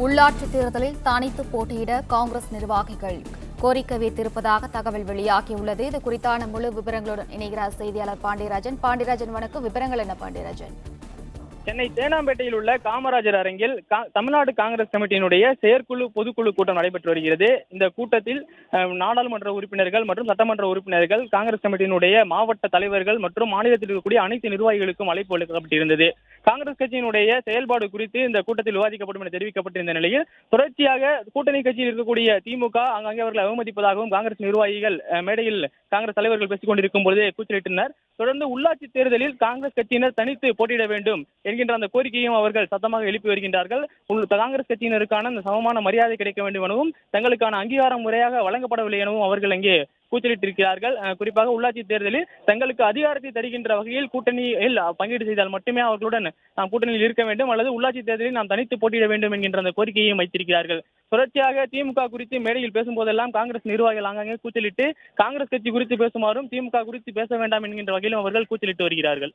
உள்ளாட்சி தேர்தலில் தனித்து போட்டியிட காங்கிரஸ் நிர்வாகிகள் கோரிக்கை வைத்திருப்பதாக தகவல் வெளியாகியுள்ளது. இது குறித்தான முழு விவரங்களுடன் இணைகிறார் செய்தியாளர் பாண்டியராஜன். வணக்கம். விவரங்கள் என்ன பாண்டியராஜன்? சென்னை தேனாம்பேட்டையில் உள்ள காமராஜர் அரங்கில் தமிழ்நாடு காங்கிரஸ் கமிட்டியினுடைய செயற்குழு பொதுக்குழு கூட்டம் நடைபெற்று வருகிறது. இந்த கூட்டத்தில் நாடாளுமன்ற உறுப்பினர்கள் மற்றும் சட்டமன்ற உறுப்பினர்கள், காங்கிரஸ் கமிட்டியினுடைய மாவட்ட தலைவர்கள் மற்றும் மாநிலத்தில் இருக்கக்கூடிய அனைத்து நிர்வாகிகளுக்கும் அழைப்பு விடுக்கப்பட்டிருந்தது. காங்கிரஸ் கட்சியினுடைய செயல்பாடு குறித்து இந்த கூட்டத்தில் விவாதிக்கப்படும் என தெரிவிக்கப்பட்டிருந்த நிலையில், தொடர்ச்சியாக கூட்டணி கட்சியில் இருக்கக்கூடிய திமுக அங்கே அவர்களை அவமதிப்பதாகவும் காங்கிரஸ் நிர்வாகிகள் மேடையில் காங்கிரஸ் தலைவர்கள் பேசிக் கொண்டிருக்கும் பொழுதே கூச்சலிட்டனர். தொடர்ந்து உள்ளாட்சி தேர்தலில் காங்கிரஸ் கட்சியினர் தனித்து போட்டியிட வேண்டும் என்கின்ற அந்த கோரிக்கையும் அவர்கள் சத்தமாக எழுப்பி வருகின்றார்கள். காங்கிரஸ் கட்சியினருக்கான அந்த சமமான மரியாதை கிடைக்க வேண்டும் எனவும், தங்களுக்கான அங்கீகாரம் முறையாக வழங்கப்படவில்லை எனவும் அவர்கள் அங்கே கூச்சலிட்டிருக்கிறார்கள். குறிப்பாக உள்ளாட்சி தேர்தலில் தங்களுக்கு அதிகாரத்தை தருகின்ற வகையில் கூட்டணியில் பங்கீடு செய்தால் மட்டுமே அவர்களுடன் நாம் கூட்டணியில் இருக்க வேண்டும், அல்லது உள்ளாட்சி தேர்தலில் நாம் தனித்து போட்டியிட வேண்டும் என்கின்ற அந்த கோரிக்கையையும் வைத்திருக்கிறார்கள். தொடர்ச்சியாக திமுக குறித்து மேடையில் பேசும்போதெல்லாம் காங்கிரஸ் நிர்வாகிகள் ஆங்காங்கே கூச்சலிட்டு காங்கிரஸ் கட்சி குறித்து பேசுமாறும், திமுக குறித்து பேச வேண்டாம் என்கின்ற வகையிலும் அவர்கள் கூச்சலிட்டு வருகிறார்கள்.